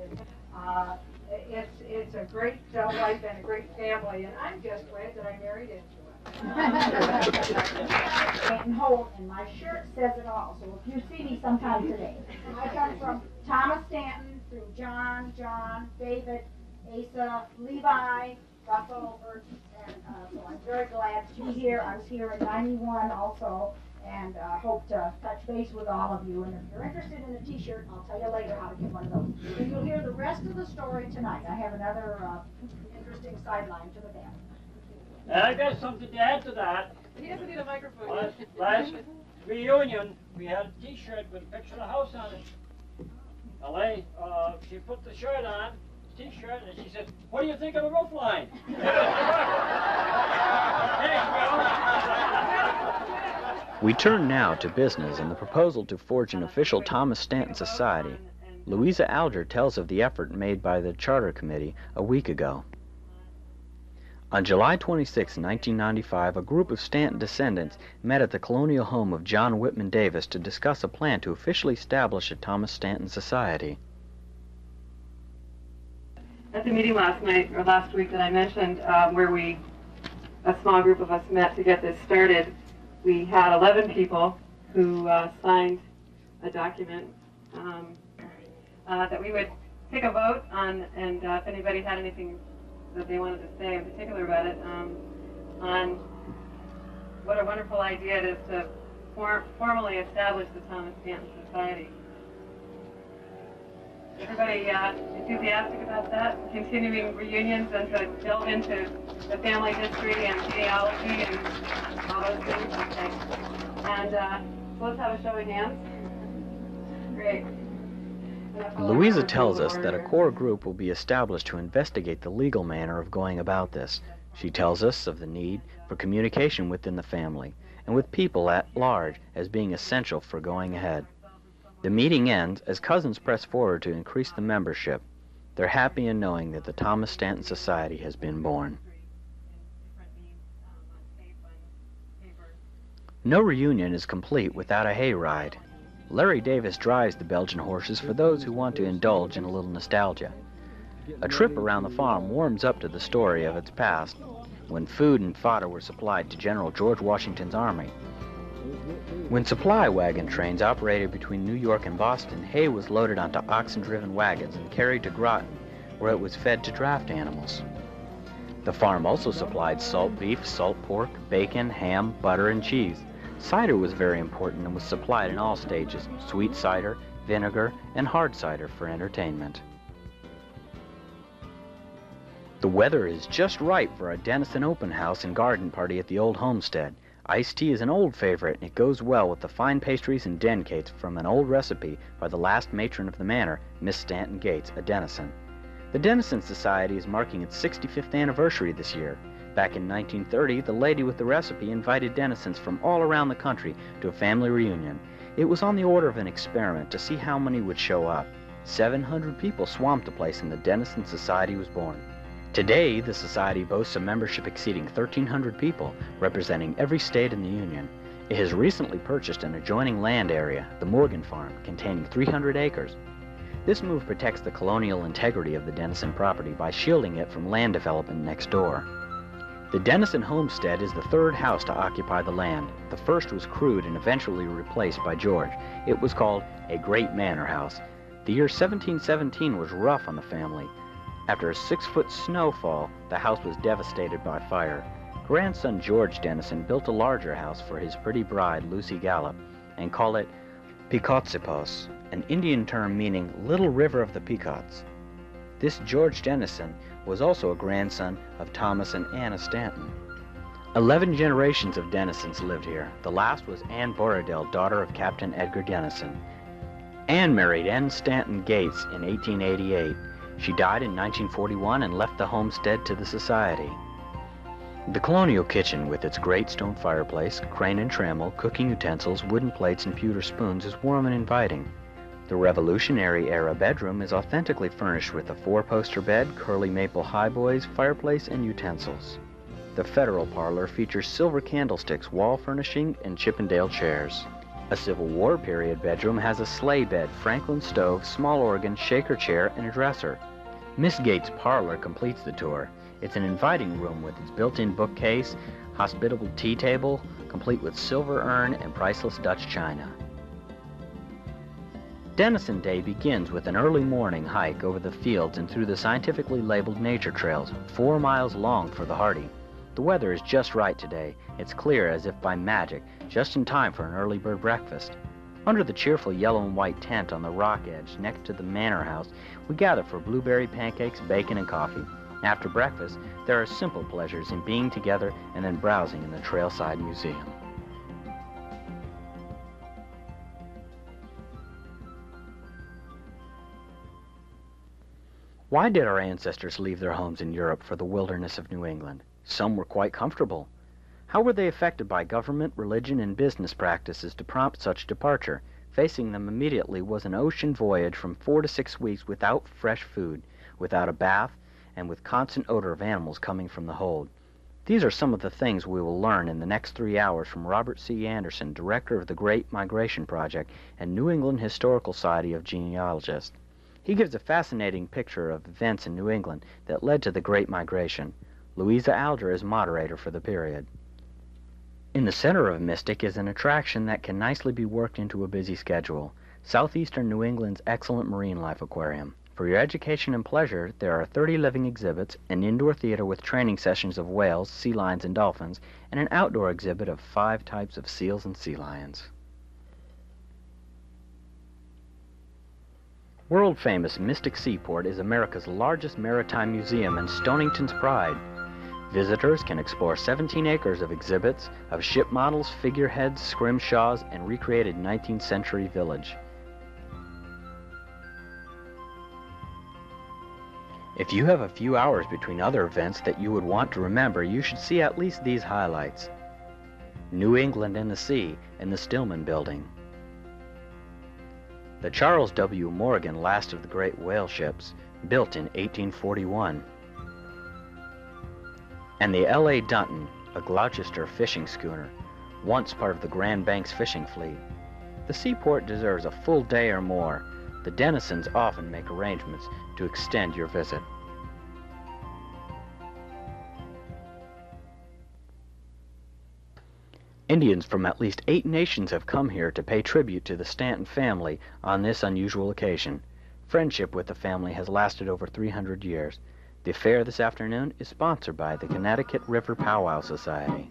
it's a great life and a great family, and I'm just glad that I married into it. Stanton Holt, and my shirt says it all, so if you see me sometime today. I come from Thomas Stanton through John, David, Asa, Levi, Russell, and so I'm very glad to be here. I was here in 91 also, and hope to touch base with all of you. And if you're interested in a t-shirt, I'll tell you later how to get one of those. So you'll hear the rest of the story tonight. I have another interesting sideline to the band. And I got something to add to that. He doesn't need a microphone. Last reunion, we had a t-shirt with a picture of the house on it. She put the shirt on, t-shirt, and she said, "What do you think of the roof line?" We turn now to business and the proposal to forge an official Thomas Stanton Society. Louisa Alger tells of the effort made by the Charter Committee a week ago. On July 26, 1995, a group of Stanton descendants met at the colonial home of John Whitman Davis to discuss a plan to officially establish a Thomas Stanton Society. At the meeting last week that I mentioned, where a small group of us met to get this started, we had 11 people who signed a document that we would take a vote on, and if anybody had anything that they wanted to say in particular about it, on what a wonderful idea it is to formally establish the Thomas Stanton Society. Everybody enthusiastic about that? Continuing reunions and to delve into the family history and genealogy and all those things? Okay. And so let's have a show of hands. Great. Louisa tells us that a core group will be established to investigate the legal manner of going about this. She tells us of the need for communication within the family and with people at large as being essential for going ahead. The meeting ends as cousins press forward to increase the membership. They're happy in knowing that the Thomas Stanton Society has been born. No reunion is complete without a hayride. Larry Davis drives the Belgian horses for those who want to indulge in a little nostalgia. A trip around the farm warms up to the story of its past, when food and fodder were supplied to General George Washington's army. When supply wagon trains operated between New York and Boston, hay was loaded onto oxen-driven wagons and carried to Groton, where it was fed to draft animals. The farm also supplied salt beef, salt pork, bacon, ham, butter, and cheese. Cider was very important and was supplied in all stages: sweet cider, vinegar, and hard cider for entertainment. The weather is just right for a Denison open house and garden party at the old homestead. Iced tea is an old favorite, and it goes well with the fine pastries and den cakes from an old recipe by the last matron of the manor, Miss Stanton Gates, a Denison. The Denison Society is marking its 65th anniversary this year. Back in 1930, the lady with the recipe invited Denisons from all around the country to a family reunion. It was on the order of an experiment to see how many would show up. 700 people swamped the place, and the Denison Society was born. Today, the Society boasts a membership exceeding 1,300 people, representing every state in the Union. It has recently purchased an adjoining land area, the Morgan Farm, containing 300 acres. This move protects the colonial integrity of the Denison property by shielding it from land development next door. The Denison homestead is the third house to occupy the land. The first was crude and eventually replaced by George. It was called a great manor house. The year 1717 was rough on the family. After a 6-foot snowfall, the house was devastated by fire. Grandson George Denison built a larger house for his pretty bride, Lucy Gallup, and called it Pequotsipos, an Indian term meaning Little River of the Pequots. This George Denison was also a grandson of Thomas and Anna Stanton. 11 generations of Denisons lived here. The last was Anne Borodell, daughter of Captain Edgar Denison. Anne married N. Stanton Gates in 1888. She died in 1941 and left the homestead to the society. The colonial kitchen, with its great stone fireplace, crane and trammel, cooking utensils, wooden plates, and pewter spoons, is warm and inviting. The Revolutionary-era bedroom is authentically furnished with a 4-poster bed, curly maple highboys, fireplace, and utensils. The Federal parlor features silver candlesticks, wall furnishing, and Chippendale chairs. A Civil War period bedroom has a sleigh bed, Franklin stove, small organ, shaker chair, and a dresser. Miss Gates' parlor completes the tour. It's an inviting room with its built-in bookcase, hospitable tea table, complete with silver urn and priceless Dutch china. Denison Day begins with an early morning hike over the fields and through the scientifically labeled nature trails, 4 miles long for the hardy. The weather is just right today. It's clear as if by magic, just in time for an early bird breakfast. Under the cheerful yellow and white tent on the rock edge next to the manor house, we gather for blueberry pancakes, bacon, and coffee. After breakfast, there are simple pleasures in being together and then browsing in the Trailside Museum. Why did our ancestors leave their homes in Europe for the wilderness of New England? Some were quite comfortable. How were they affected by government, religion, and business practices to prompt such departure? Facing them immediately was an ocean voyage from 4 to 6 weeks without fresh food, without a bath, and with constant odor of animals coming from the hold. These are some of the things we will learn in the next 3 hours from Robert C. Anderson, director of the Great Migration Project and New England Historical Society of Genealogists. He gives a fascinating picture of events in New England that led to the Great Migration. Louisa Alger is moderator for the period. In the center of Mystic is an attraction that can nicely be worked into a busy schedule, southeastern New England's excellent marine life aquarium. For your education and pleasure, there are 30 living exhibits, an indoor theater with training sessions of whales, sea lions, and dolphins, and an outdoor exhibit of 5 types of seals and sea lions. World-famous Mystic Seaport is America's largest maritime museum and Stonington's pride. Visitors can explore 17 acres of exhibits of ship models, figureheads, scrimshaws, and recreated 19th century village. If you have a few hours between other events that you would want to remember, you should see at least these highlights. New England and the Sea in the Stillman Building. The Charles W. Morgan, last of the great whale ships, built in 1841. And the L.A. Dunton, a Gloucester fishing schooner, once part of the Grand Banks fishing fleet. The seaport deserves a full day or more. The Denisons often make arrangements to extend your visit. Indians from at least 8 nations have come here to pay tribute to the Stanton family on this unusual occasion. Friendship with the family has lasted over 300 years. The affair this afternoon is sponsored by the Connecticut River Powwow Society.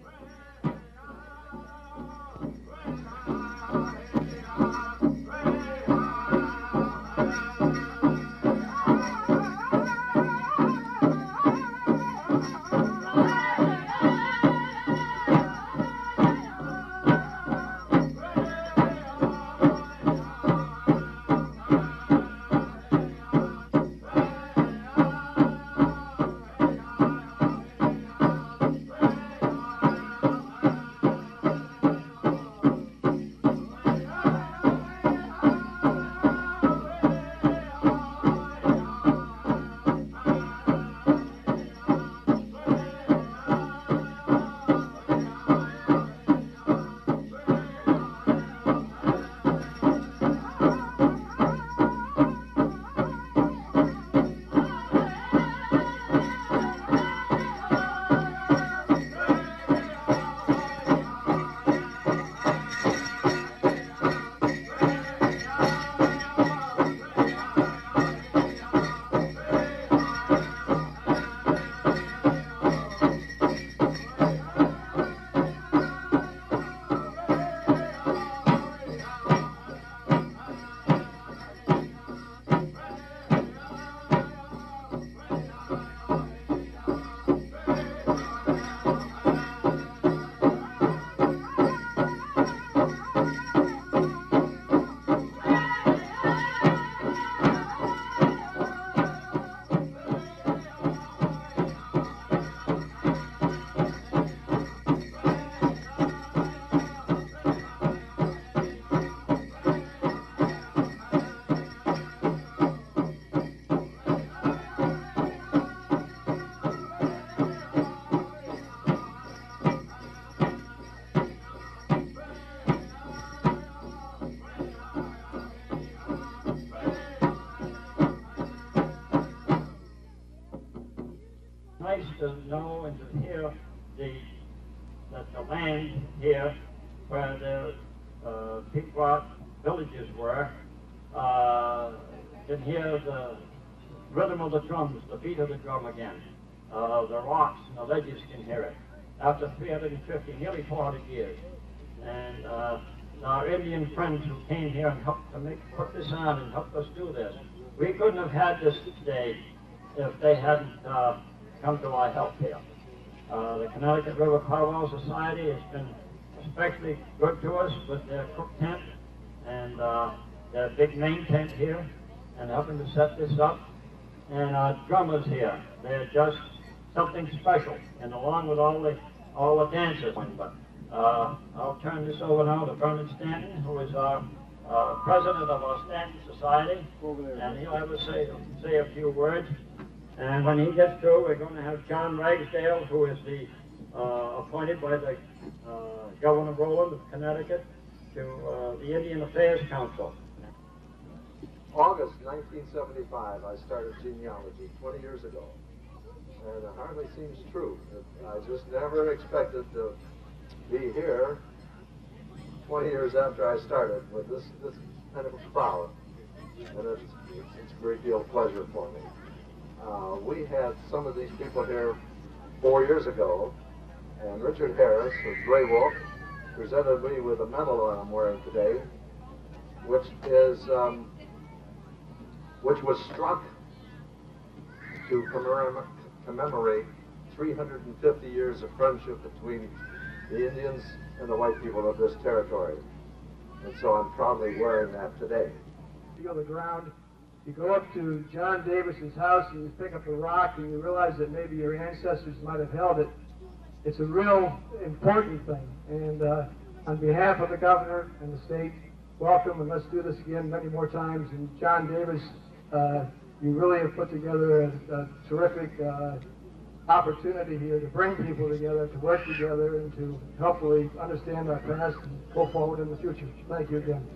Nice to know and to hear that the land here where the Pequot villages were, can hear the rhythm of the drums, the beat of the drum again. The rocks and the ledges can hear it. After 350, nearly 400 years. And our Indian friends who came here and helped to put this on and helped us do this. We couldn't have had this day if they hadn't come to our help here. The Connecticut River Powwow Society has been especially good to us with their cook tent and their big main tent here and helping to set this up. And our drummers here, they're just something special, and along with all the dancers. But I'll turn this over now to Vernon Stanton, who is our president of our Stanton Society, and he'll have to say a few words. And when he gets through, we're going to have John Ragsdale, who is the appointed by the Governor Rowland of Connecticut to the Indian Affairs Council. August 1975, I started genealogy 20 years ago. And it hardly seems true. I just never expected to be here 20 years after I started with this kind of a crowd. And it's a great deal of pleasure for me. We had some of these people here 4 years ago, and Richard Harris of Grey Wolf presented me with a medal I'm wearing today, which was struck to commemorate 350 years of friendship between the Indians and the white people of this territory. And so I'm proudly wearing that today. Feel the ground You go up to John Davis's house and you pick up a rock and you realize that maybe your ancestors might have held it. It's a real important thing. And on behalf of the governor and the state, welcome, and let's do this again many more times. And John Davis, you really have put together a terrific opportunity here to bring people together, to work together, and to hopefully understand our past and go forward in the future. Thank you again.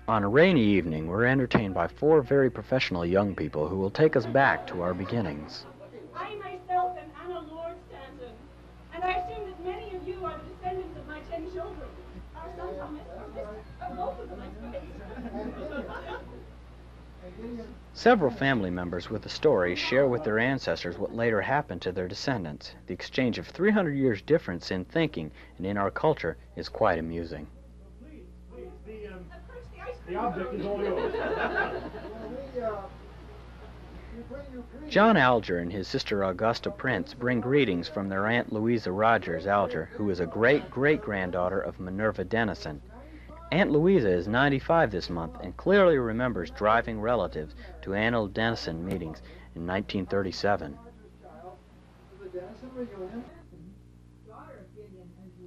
On a rainy evening, we're entertained by four very professional young people who will take us back to our beginnings. I myself am Anna Lord Stanton, and I assume that many of you are the descendants of my 10 children. Our sons are both of them, I suppose. Several family members with the story share with their ancestors what later happened to their descendants. The exchange of 300 years difference in thinking and in our culture is quite amusing. The object is all yours. John Alger and his sister Augusta Prince bring greetings from their Aunt Louisa Rogers Alger, who is a great-great-granddaughter of Minerva Denison. Aunt Louisa is 95 this month and clearly remembers driving relatives to annual Denison meetings in 1937.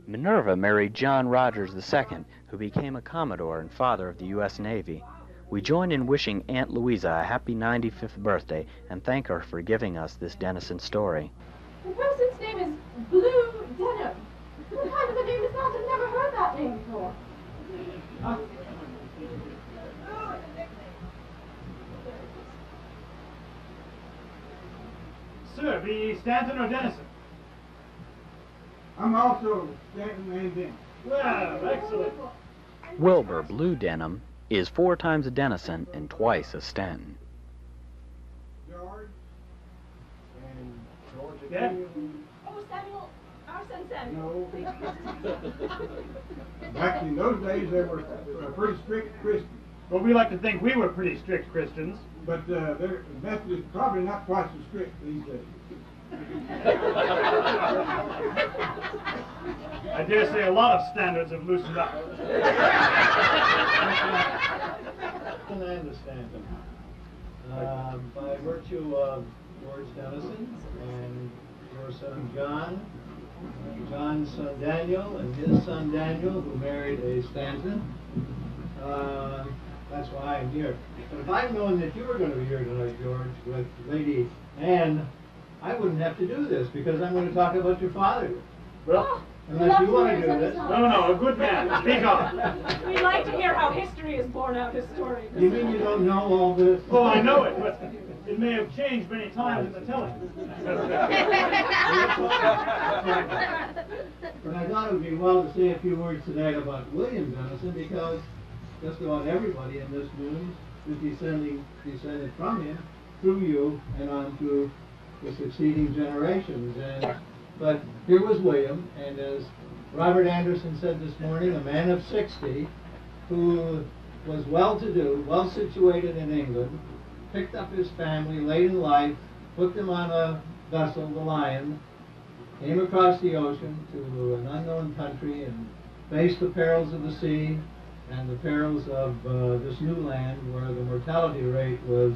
Minerva married John Rogers II, who became a Commodore and father of the U.S. Navy. We join in wishing Aunt Louisa a happy 95th birthday and thank her for giving us this Denison story. The person's name is Blue Denim. What kind of a name is that? I've never heard that name before. Sir, be Stanton or Denison? I'm also Stanton and Denison. Well, excellent. Wilbur Blue Denham is 4 times a Denison and twice a Stanton. George and George Yeah. again. Oh, Samuel, our son Samuel. No. Back in those days, they were pretty strict Christians. Well, we like to think we were pretty strict Christians. But they're Methodists probably not quite so strict these days. I dare say a lot of standards have loosened up. And I understand them. By virtue of George Denison and your son John, John's son Daniel, and his son Daniel, who married a Stanton, that's why I'm here. But if I'd known that you were going to be here tonight, George, with Lady Anne, I wouldn't have to do this because I'm going to talk about your father. Well, unless you want to do this. No, a good man. Speak on. We'd like to hear how history is borne out historically. You mean you don't know all this? Oh, I know it, but it may have changed many times in the telling. But I thought it would be well to say a few words tonight about William Denison because just about everybody in this room is descended from him, through you, and on to the succeeding generations. But here was William, and as Robert Anderson said this morning, a man of 60 who was well-to-do, well-situated in England, picked up his family late in life, put them on a vessel, the Lion, came across the ocean to an unknown country and faced the perils of the sea and the perils of this new land where the mortality rate was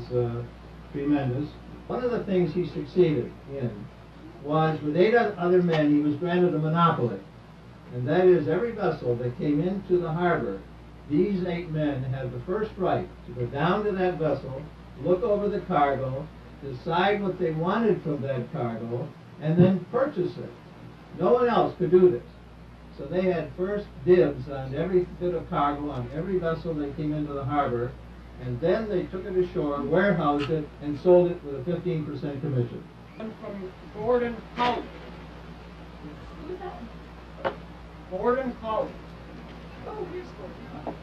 tremendous. One of the things he succeeded in was with 8 other men he was granted a monopoly. And that is every vessel that came into the harbor, these 8 men had the first right to go down to that vessel, look over the cargo, decide what they wanted from that cargo, and then purchase it. No one else could do this. So they had first dibs on every bit of cargo on every vessel that came into the harbor, and then they took it ashore, warehoused it, and sold it with a 15% commission. I'm from Gordon College. Gordon College. Oh, here's Gordon.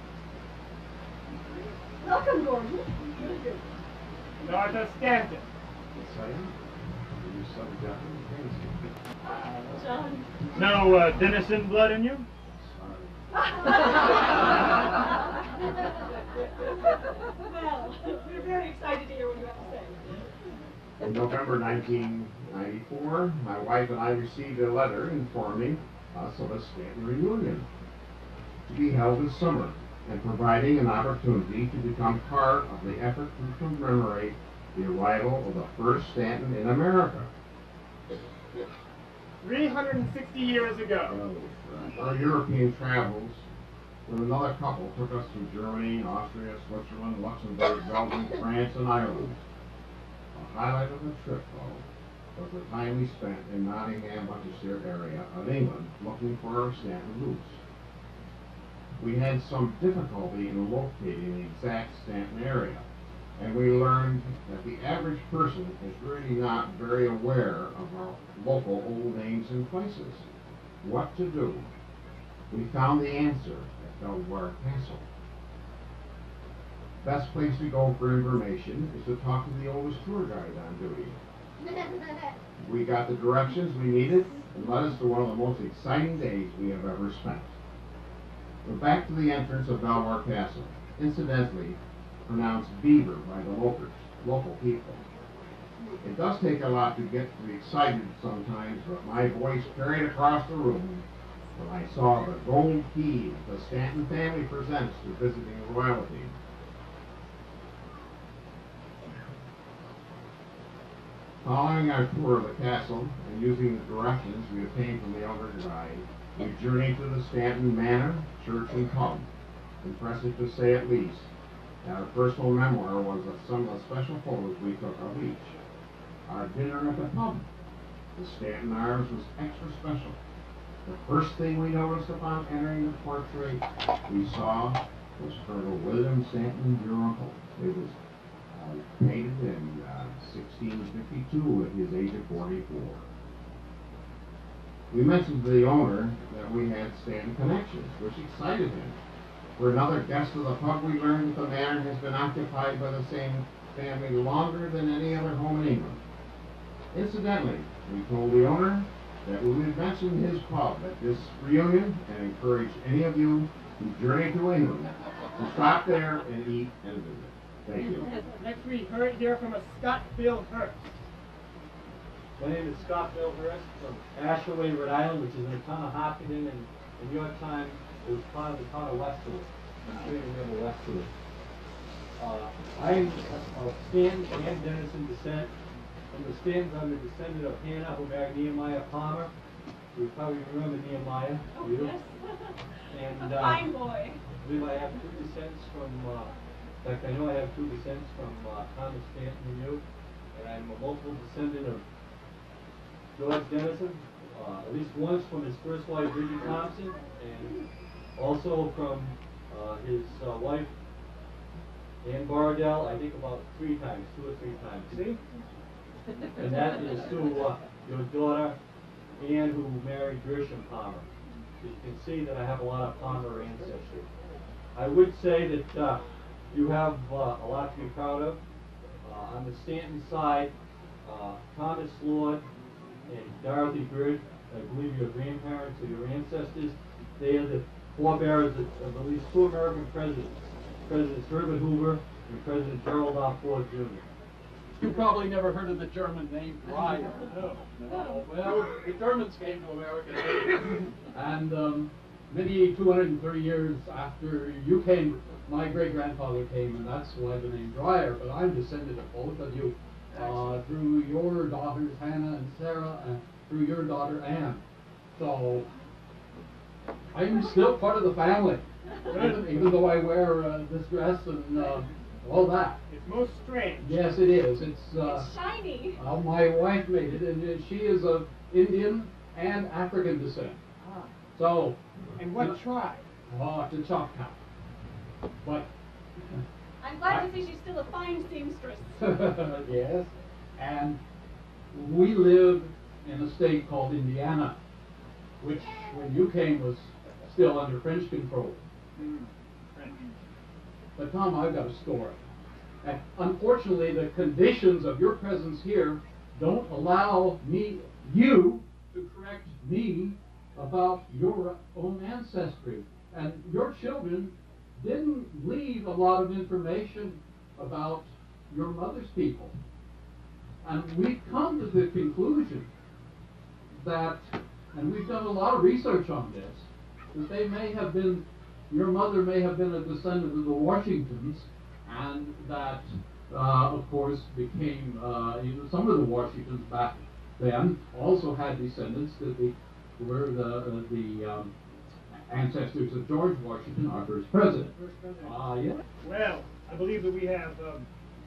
Welcome, Gordon. Dr. Stanton. John. No Denison blood in you? Well, we're very excited to hear what you have to say. In November 1994, my wife and I received a letter informing us of a Stanton reunion to be held this summer and providing an opportunity to become part of the effort to commemorate the arrival of the first Stanton in America. 360 years ago. Our European travels with another couple took us through Germany, Austria, Switzerland, Luxembourg, Belgium, France, and Ireland. The highlight of the trip, though, was the time we spent in Nottingham, Worcestershire area of England looking for our Stanton roots. We had some difficulty in locating the exact Stanton area, and we learned that the average person is really not very aware of our local old names and places. What to do? We found the answer at Belvoir Castle. Best place to go for information is to talk to the oldest tour guide on duty. We got the directions we needed and led us to one of the most exciting days we have ever spent. We're back to the entrance of Belvoir Castle, incidentally pronounced Beaver by the local people. It does take a lot to get me excited sometimes, but my voice carried across the room when I saw the gold key that the Stanton family presents to visiting royalty. Following our tour of the castle and using the directions we obtained from the elder guide, we journeyed to the Stanton Manor, church, and pub. Impressive to say at least, and our personal memoir was some of the special photos we took of each. Our dinner at the pub, the Stanton Arms, was extra special. The first thing we noticed upon entering the portrait we saw was Colonel William Stanton, your uncle. It was painted in 1652 at his age of 44. We mentioned to the owner that we had Stanton connections, which excited him. For another guest of the pub, we learned that the manor has been occupied by the same family longer than any other home in England. Incidentally, we told the owner that we would mention his pub at this reunion and encourage any of you who journey to England to stop there and eat and visit. Thank you. Next we hear from a Scott Bill Hurst. My name is Scott Bill Hurst from Ashaway, Rhode Island, which is in the town of Hopkinton, and in your time it was part of the town of Westwood. I'm sure you remember Westwood. I'm of Stanton and Denison descent. From the Stantons, I'm a descendant of Hannah, who married Nehemiah Palmer. You probably remember Nehemiah. Oh, You? yes. And, Fine boy. I believe I have two descents from, in fact, I know I have two descents from Thomas Stanton and you, and I'm a multiple descendant of George Denison, at least once from his first wife, Bridget Thompson, and also from his wife, Ann Bardell, I think about 3 times, 2 or 3 times. See? And that is to your daughter, Ann, who married Gershom Palmer. So you can see that I have a lot of Palmer ancestry. I would say that you have a lot to be proud of. On the Stanton side, Thomas Lord and Dorothy Bird, I believe your grandparents or your ancestors, they are the forebearers of at least 2 American presidents. Presidents Herbert Hoover and President Gerald R. Ford Jr. You probably never heard of the German name Dreyer. No. Well, the Germans came to America, and maybe 230 years after you came, my great-grandfather came, and that's why the name Dreyer. But I'm descended of both of you through your daughters Hannah and Sarah, and through your daughter Ann. So I'm still part of the family, even though I wear this dress and all that. It's most strange. Yes, it is. It's shiny. My wife made it, and she is of Indian and African descent. Ah. So. And what tribe? Oh, it's a Choctaw. But. I'm glad to see she's still a fine seamstress. Yes, and we live in a state called Indiana, which, when you came, was still under French control. But Tom, I've got a story. And unfortunately, the conditions of your presence here don't allow you to correct me about your own ancestry. And your children didn't leave a lot of information about your mother's people. And we've come to the conclusion that, and we've done a lot of research on this, that they may have been, your mother may have been a descendant of the Washingtons, and that, of course, became, some of the Washingtons back then also had descendants that were the ancestors of George Washington, our first president. Yeah. Well, I believe that we have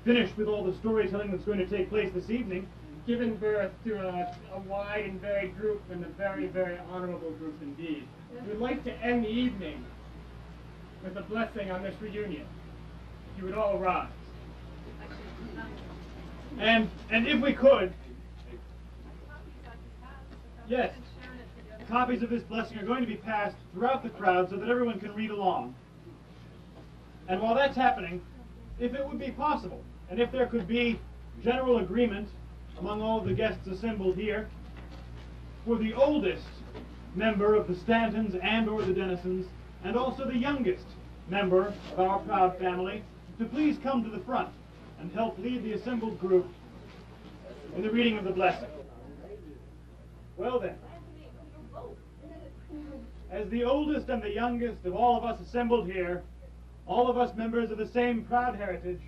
finished with all the storytelling that's going to take place this evening, given birth to a wide and varied group, and a very, very honorable group indeed. We'd like to end the evening with a blessing on this reunion. If you would all rise. And if we could, yes, copies of this blessing are going to be passed throughout the crowd so that everyone can read along. And while that's happening, if it would be possible, and if there could be general agreement among all of the guests assembled here, for the oldest member of the Stantons and or the Denisons, and also the youngest member of our proud family, to please come to the front and help lead the assembled group in the reading of the blessing. Well then, as the oldest and the youngest of all of us assembled here, all of us members of the same proud heritage,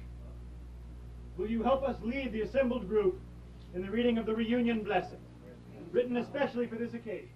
will you help us lead the assembled group in the reading of the reunion blessing, written especially for this occasion?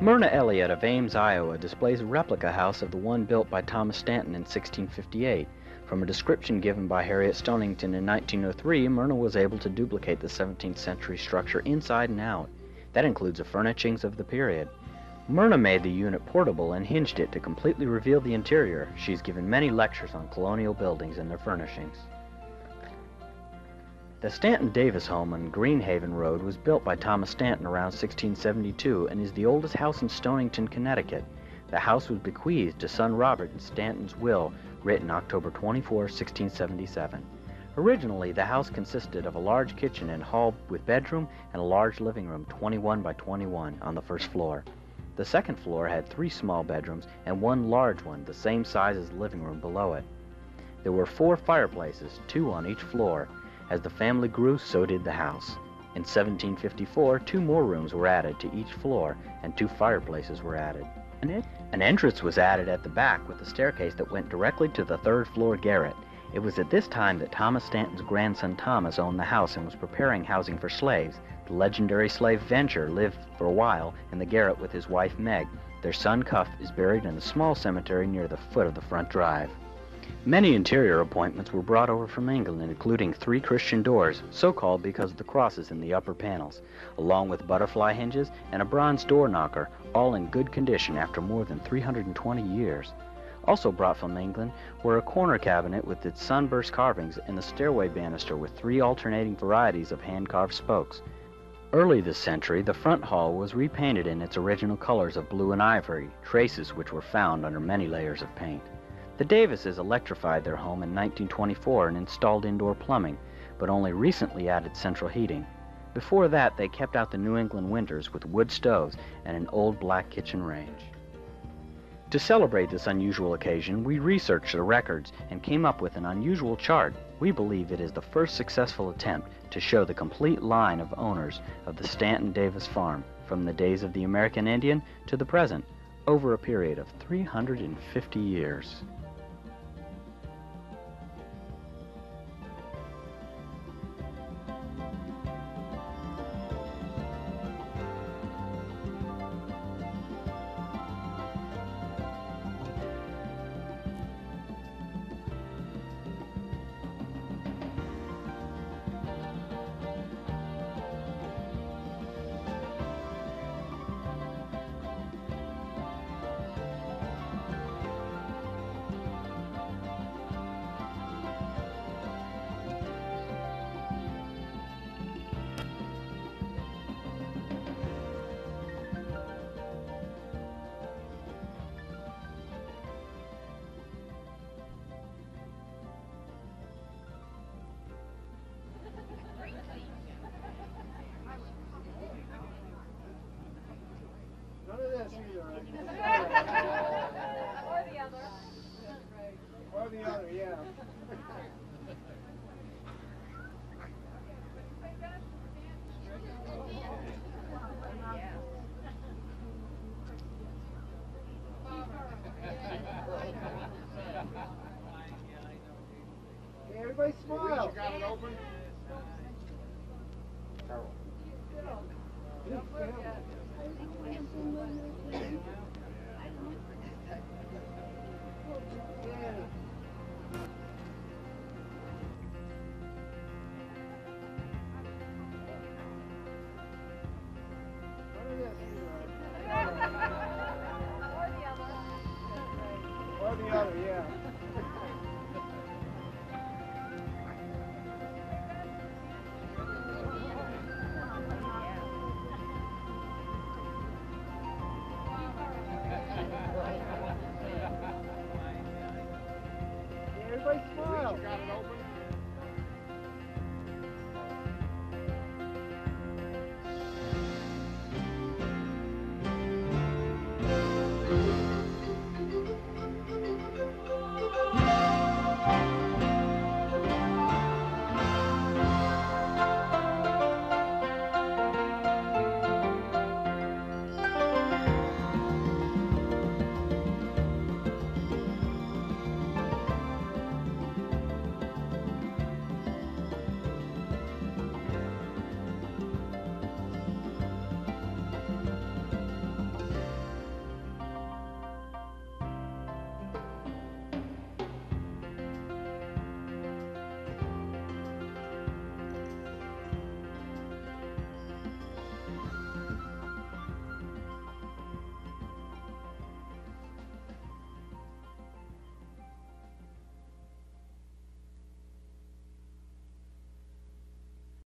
Myrna Elliott of Ames, Iowa, displays a replica house of the one built by Thomas Stanton in 1658. From a description given by Harriet Stonington in 1903, Myrna was able to duplicate the 17th century structure inside and out. That includes the furnishings of the period. Myrna made the unit portable and hinged it to completely reveal the interior. She's given many lectures on colonial buildings and their furnishings. The Stanton Davis home on Greenhaven Road was built by Thomas Stanton around 1672 and is the oldest house in Stonington, Connecticut. The house was bequeathed to son Robert in Stanton's will, written October 24, 1677. Originally, the house consisted of a large kitchen and hall with bedroom and a large living room, 21 by 21, on the first floor. The second floor had 3 small bedrooms and 1 large one, the same size as the living room below it. There were 4 fireplaces, 2 on each floor. As the family grew, so did the house. In 1754, 2 more rooms were added to each floor, and 2 fireplaces were added. An entrance was added at the back with a staircase that went directly to the 3rd floor garret. It was at this time that Thomas Stanton's grandson Thomas owned the house and was preparing housing for slaves. The legendary slave Venture lived for a while in the garret with his wife Meg. Their son Cuff is buried in a small cemetery near the foot of the front drive. Many interior appointments were brought over from England, including 3 Christian doors, so called because of the crosses in the upper panels, along with butterfly hinges and a bronze door knocker, all in good condition after more than 320 years. Also brought from England were a corner cabinet with its sunburst carvings and the stairway banister with 3 alternating varieties of hand-carved spokes. Early this century, the front hall was repainted in its original colors of blue and ivory, traces which were found under many layers of paint. The Davises electrified their home in 1924 and installed indoor plumbing, but only recently added central heating. Before that, they kept out the New England winters with wood stoves and an old black kitchen range. To celebrate this unusual occasion, we researched the records and came up with an unusual chart. We believe it is the first successful attempt to show the complete line of owners of the Stanton Davis farm, from the days of the American Indian to the present, over a period of 350 years.